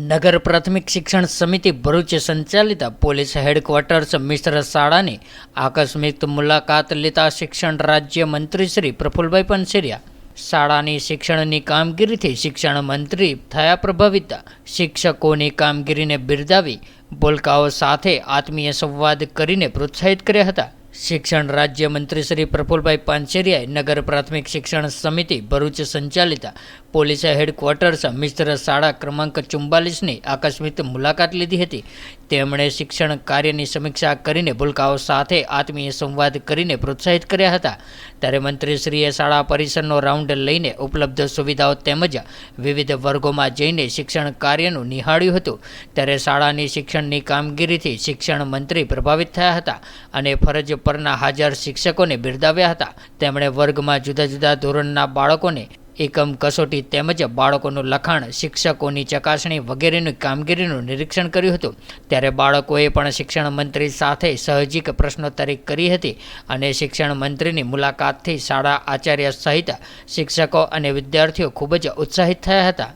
નગર પ્રાથમિક શિક્ષણ સમિતિ ભરૂચ સંચાલિત પોલીસ હેડક્વાર્ટર્સ મિશ્ર શાળાની આકસ્મિક મુલાકાત લેતા શિક્ષણ રાજ્ય મંત્રી શ્રી પ્રફુલભાઈ પાનસેરિયા શાળાની શિક્ષણની કામગીરીથી શિક્ષણ મંત્રી થયા પ્રભાવિત, શિક્ષકોની કામગીરીને બિરદાવી બોલકાઓ સાથે આત્મીય સંવાદ કરીને પ્રોત્સાહિત કર્યા હતા. શિક્ષણ રાજ્ય મંત્રી શ્રી પ્રફુલભાઈ પાનસેરિયાએ નગર પ્રાથમિક શિક્ષણ સમિતિ ભરૂચ સંચાલિત પોલીસ હેડક્વાર્ટર્સ મિશ્ર શાળા ક્રમાંક 44ની આકસ્મિક મુલાકાત લીધી હતી. તેમણે શિક્ષણ કાર્યની સમીક્ષા કરીને ભૂલકાઓ સાથે આત્મીય સંવાદ કરીને પ્રોત્સાહિત કર્યા હતા. ત્યારે મંત્રીશ્રીએ શાળા પરિસરનો રાઉન્ડ લઈને ઉપલબ્ધ સુવિધાઓ તેમજ વિવિધ વર્ગોમાં જઈને શિક્ષણ કાર્યનું નિહાળ્યું હતું. ત્યારે શાળાની શિક્ષણની કામગીરીથી શિક્ષણ મંત્રી પ્રભાવિત થયા હતા અને ફરજ પરના હાજર શિક્ષકોને બિરદાવ્યા હતા. તેમણે વર્ગમાં જુદા જુદા ધોરણના બાળકોને એકમ કસોટી તેમજ બાળકોનું લખાણ, શિક્ષકોની ચકાસણી વગેરેની કામગીરીનું નિરીક્ષણ કર્યું હતું. ત્યારે બાળકોએ પણ શિક્ષણ મંત્રી સાથે સાહજિક પ્રશ્નોત્તરી કરી હતી અને શિક્ષણ મંત્રીની મુલાકાતથી શાળા આચાર્ય સહિત શિક્ષકો અને વિદ્યાર્થીઓ ખૂબ જ ઉત્સાહિત થયા હતા.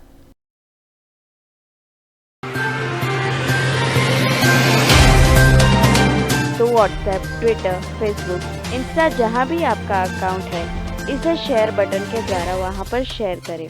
तो व्हाट्सएप, ट्विटर, फेसबुक, इंस्टा जहाँ भी आपका अकाउंट है, इसे शेयर बटन के द्वारा वहाँ पर शेयर करें.